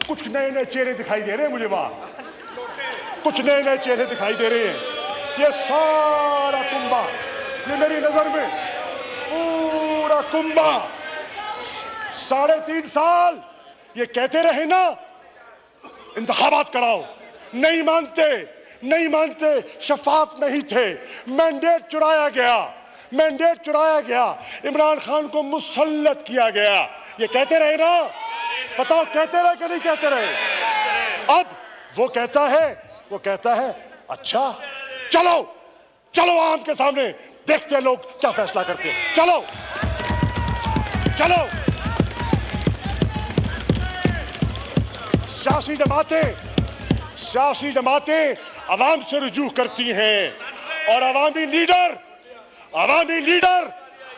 कुछ नए नए चेहरे दिखाई दे रहे हैं मुझे, वहां कुछ नए नए चेहरे दिखाई दे रहे हैं, ये सारा कुंबा, ये मेरी नजर में पूरा कुंबा 3.5 साल ये कहते रहे ना इंतखाबात कराओ, नहीं मानते, नहीं मानते, शफाफ नहीं थे, मैंडेट चुराया गया, मैंडेट चुराया गया, इमरान खान को मुसल्लत किया गया, ये कहते रहे ना, बताओ कहते रहे कि नहीं कहते रहे? अब वो कहता है अच्छा चलो चलो आम के सामने देखते हैं लोग क्या फैसला करते हैं, चलो चलो। सियासी जमातें अवाम से रुजू करती हैं, और अवामी लीडर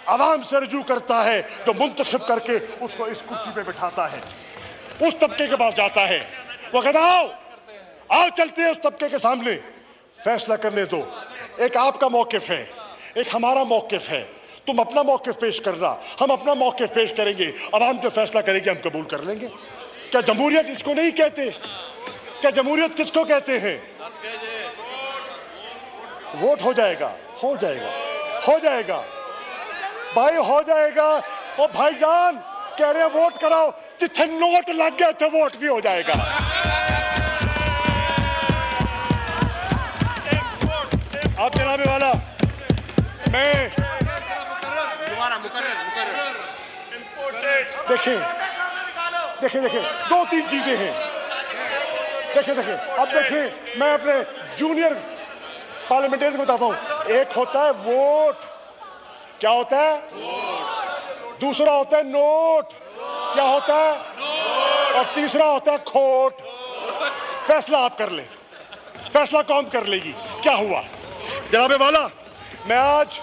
अवाम से रुजू करता है, जो मुंतखब करके उसको इस कुर्सी पे बिठाता है, उस तबके के पास जाता है, वो कहता आओ चलते हैं उस तबके के सामने, फैसला करने दो। एक आपका मौकिफ है, एक हमारा मौकिफ है, तुम अपना मौकिफ पेश करना, हम अपना मौकिफ पेश करेंगे, अवाम जो फैसला करेगी हम कबूल कर लेंगे। क्या जमहूरियत इसको नहीं कहते? क्या जमहूरियत किसको कहते हैं? वोट हो जाएगा, हो जाएगा, हो जाएगा भाई, हो जाएगा। ओ भाईजान कह रहे हैं वोट कराओ, जिथे नोट लग गया उसे वोट भी हो जाएगा। आप जनाबे वाला, मैं देखें 2-3 चीजें हैं, देखें अब देखें, मैं अपने जूनियर पार्लियामेंटेरियन को बताता हूं। एक होता है वोट, क्या होता है? दूसरा होता है नोट, क्या होता है? और तीसरा होता है खोट। फैसला आप कर ले, फैसला कौन कर लेगी? क्या हुआ जनाबे वाला? मैं आज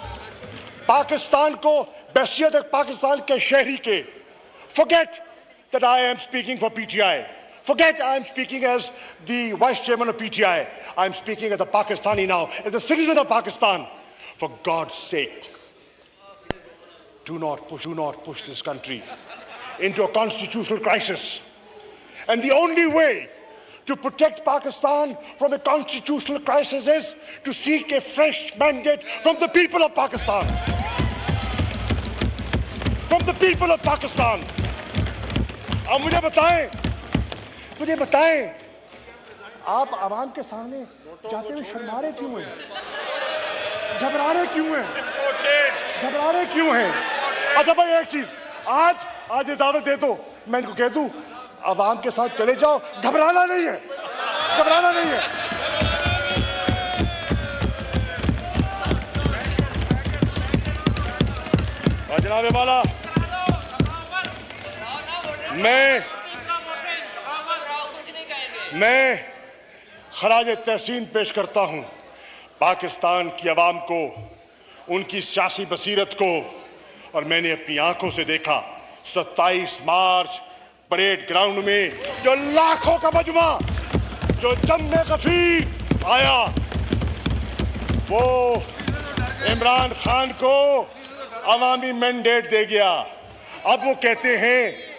पाकिस्तान को बहसियत पाकिस्तान के शहरी के, forget that I am speaking for PTI, forget I am speaking as the vice chairman of PTI, I am speaking as a Pakistani now, as a citizen of Pakistan. For God's sake, do not push this country into a constitutional crisis. And the only way to protect Pakistan from a constitutional crisis is to seek a fresh mandate from the people of Pakistan. People of Pakistan. अब मुझे बताएं आप आवाम के सामने जाते हुए शर्मा रहे क्यों हैं? घबरा रहे क्यों हैं? अच्छा भाई एक चीज, आज इजाजत दे दो, मैं इनको कह दूं आवाम के साथ चले जाओ, घबराना नहीं है। और जनाब वाला, मैं खराज तहसीन पेश करता हूं पाकिस्तान की आवाम को, उनकी सियासी बसीरत को। और मैंने अपनी आंखों से देखा 27 मार्च परेड ग्राउंड में जो लाखों का मजमा जो जम्मे गफीर आया, वो इमरान खान को अवामी मैंडेट दे गया। अब वो कहते हैं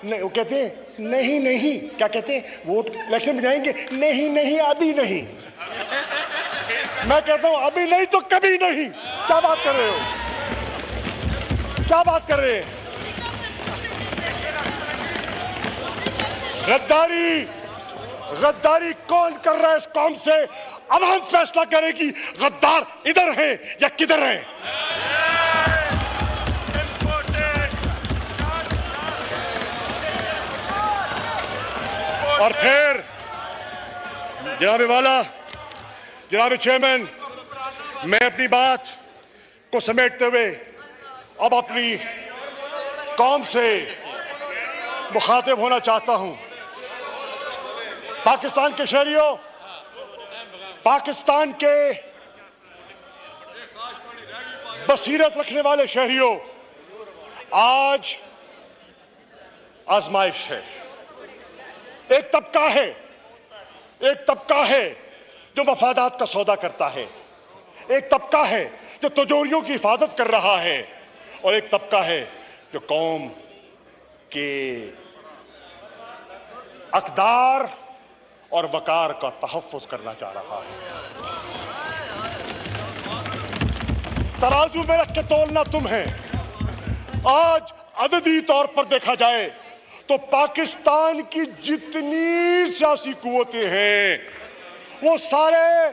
नहीं, क्या कहते हैं, वोट इलेक्शन में जाएंगे, नहीं अभी नहीं। मैं कहता हूं अभी नहीं तो कभी नहीं। क्या बात कर रहे हो? गद्दारी कौन कर रहा है इस कौम से? अब हम फैसला करेगी गद्दार इधर हैं या किधर हैं। और फिर जनाब वाला, जनाब चेयरमैन, मैं अपनी बात को समेटते हुए अब अपनी कौम से मुखातिब होना चाहता हूं। पाकिस्तान के शहरियों, पाकिस्तान के बसीरत रखने वाले शहरियों, आज आजमाइश है। एक तबका है जो मफादात का सौदा करता है, एक तबका है जो तिजोरियों की हिफाजत कर रहा है, और एक तबका है जो कौम के अक़दार और वकार का तहफ़्फ़ुज़ करना चाह रहा है। तराजू में रख के तोलना तुम है। आज अददी तौर पर देखा जाए तो पाकिस्तान की जितनी सियासी कुव्वतें हैं वो सारे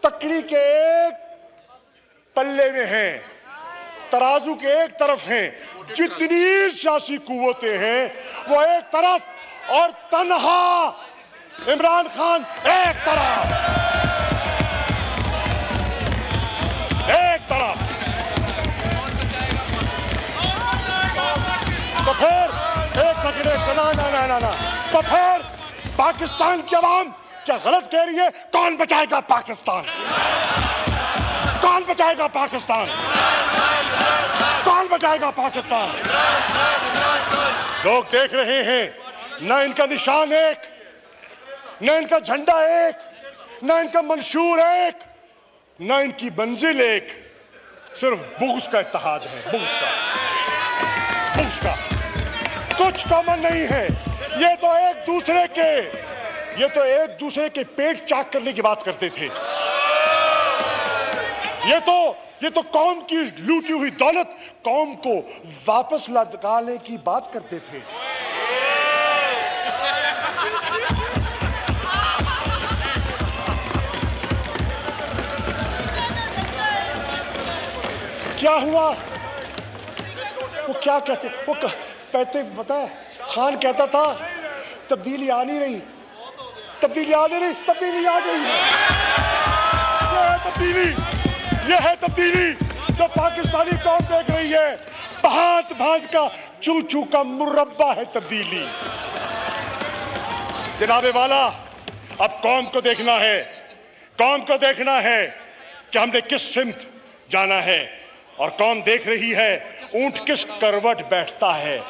तकड़ी के एक पल्ले में हैं, तराजू के एक तरफ हैं। जितनी सियासी कुव्वतें हैं वो एक तरफ, और तन्हा इमरान खान एक तरफ। तो फिर एक सेकंड, ना, तो फिर पाकिस्तान की आवाम क्या गलत कह रही है? कौन बचाएगा पाकिस्तान? लोग देख रहे हैं, ना इनका निशान एक, ना इनका झंडा एक, ना इनका मंशूर एक, ना इनकी मंजिल एक, सिर्फ बुग़्ज़ का इत्तेहाद है। बुग़्ज़ का कुछ कॉमन नहीं है। ये तो एक दूसरे के पेट चाक करने की बात करते थे। ये तो कौम की लूटी हुई दौलत कौम को वापस लौटाने की बात करते थे। क्या हुआ? वो क्या कहते, वो कहते पता है, खान कहता था तब्दीली आ नहीं रही, तब्दीली आ गई। ये है तब्दीली जो पाकिस्तानी कौम देख रही है। भांत का चू का मुरब्बा है तब्दीली। जनाबे वाला, अब कौम को देखना है कि हमने किस सिमत जाना है, और कौम देख रही है ऊंट किस करवट बैठता है,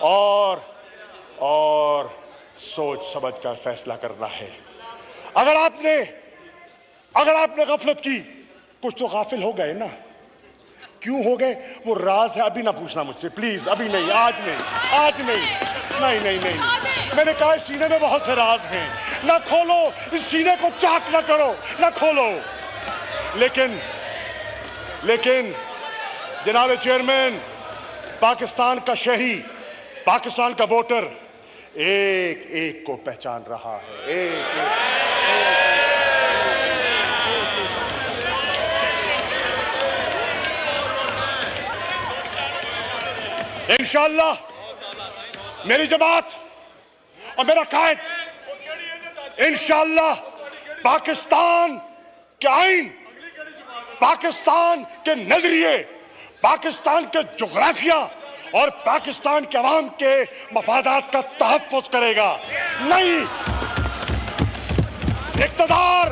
और सोच समझ कर फैसला करना है। अगर आपने गफलत की, कुछ तो गाफिल हो गए ना। क्यों हो गए वो राज है, अभी ना पूछना मुझसे प्लीज, अभी नहीं, आज नहीं। मैंने कहा इस सीने में बहुत से राज हैं, ना खोलो, इस सीने को चाक ना करो, ना खोलो। लेकिन जनाब चेयरमैन, पाकिस्तान का शहरी, पाकिस्तान का वोटर एक एक को पहचान रहा है। इंशाअल्लाह मेरी जमात और मेरा कायद इंशाअल्लाह पाकिस्तान के आइन, पाकिस्तान के नजरिए, पाकिस्तान के जोग्राफिया और पाकिस्तान के अवाम के मफादात का तहफ़्फ़ुज़ करेगा। नहीं, इक़्तिदार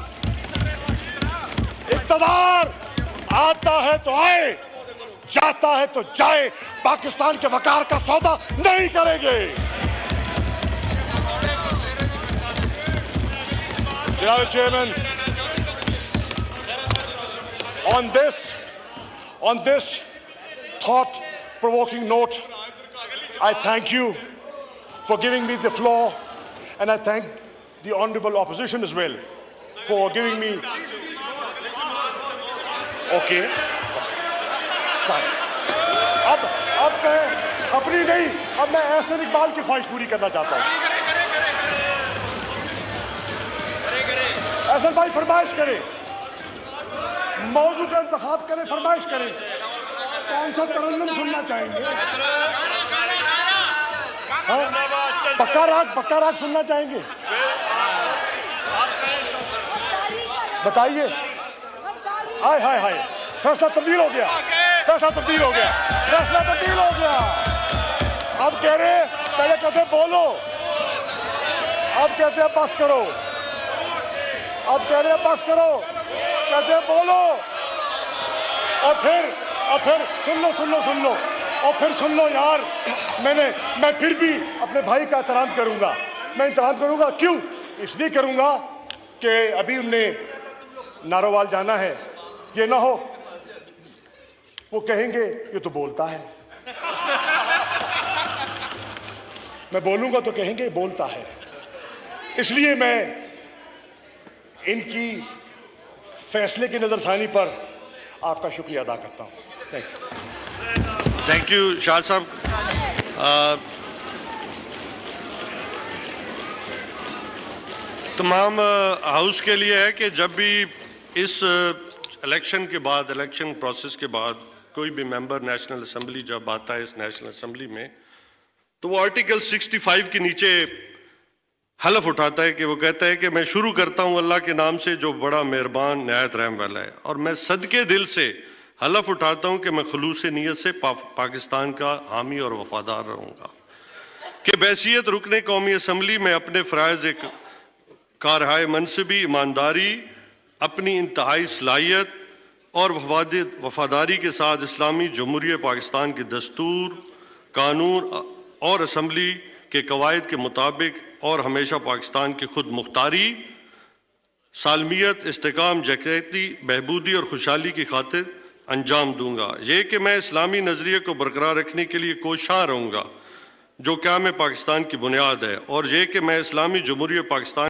आता है तो आए, जाता है तो जाए, पाकिस्तान के वकार का सौदा नहीं करेंगे। Janaab Chairman, on this thought-provoking note, I thank you for giving me the floor, and I thank the honourable opposition as well for giving me. Okay. अब मैं अपनी नहीं, अब मैं एहसन इकबाल की ख्वाहिश पूरी करना चाहता हूँ। एहसन भाई फरमाइश करें, मौजू का इंतखाब करें, फरमाइश करें, कौन सा तरन्नुम सुनना चाहेंगे? पक्का राग सुनना चाहेंगे? बताइए। हाय हाय हाय, फैसला तब्दील हो गया, फैसला तब्दील हो गया, फैसला तब्दील हो गया। अब कह रहे, पहले कहते बोलो, अब कहते हैं बस करो, अब कह रहे बस करो, कहते हैं बोलो, और फिर सुन लो, और फिर सुन लो यार, मैं फिर भी अपने भाई का एहतराम करूंगा। मैं एहतराम करूंगा, क्यों? इसलिए करूंगा कि अभी उन्हें नारोवाल जाना है, ये ना हो वो कहेंगे ये तो बोलता है। मैं बोलूंगा तो कहेंगे बोलता है। इसलिए मैं इनकी फैसले की नजरसानी पर आपका शुक्रिया अदा करता हूं। थैंक यू शाह साहब। तमाम हाउस के लिए है कि जब भी इस इलेक्शन के बाद, इलेक्शन प्रोसेस के बाद कोई भी मेंबर नेशनल असेंबली जब आता है इस नेशनल असेंबली में, तो वो आर्टिकल 65 के नीचे हलफ उठाता है कि वो कहता है कि मैं शुरू करता हूं अल्लाह के नाम से जो बड़ा मेहरबान नहायत रहम वाला है, और मैं सदके दिल से हलफ उठाता हूं कि मैं खुलूस नीयत से पाकिस्तान का हामी और वफादार रहूंगा, कि बैसियत रुकने कौमी असम्बली में अपने फ़राइज़ कारहाय मनसबी ईमानदारी, अपनी इंतहाई सलाहियत और वफादारी के साथ इस्लामी जमहूरियत पाकिस्तान के दस्तूर, कानून और असम्बली के कवायद के मुताबिक और हमेशा पाकिस्तान की खुद मुख्तारी, सालमियत, इस्तेकाम, जकैती, बहबूदी और खुशहाली की खातिर अंजाम दूंगा। ये कि मैं इस्लामी नज़रिए को बरकरार रखने के लिए कोशां रहूँगा जो क़याम पाकिस्तान की बुनियाद है, और ये कि मैं इस्लामी जमहूरियत पाकिस्तान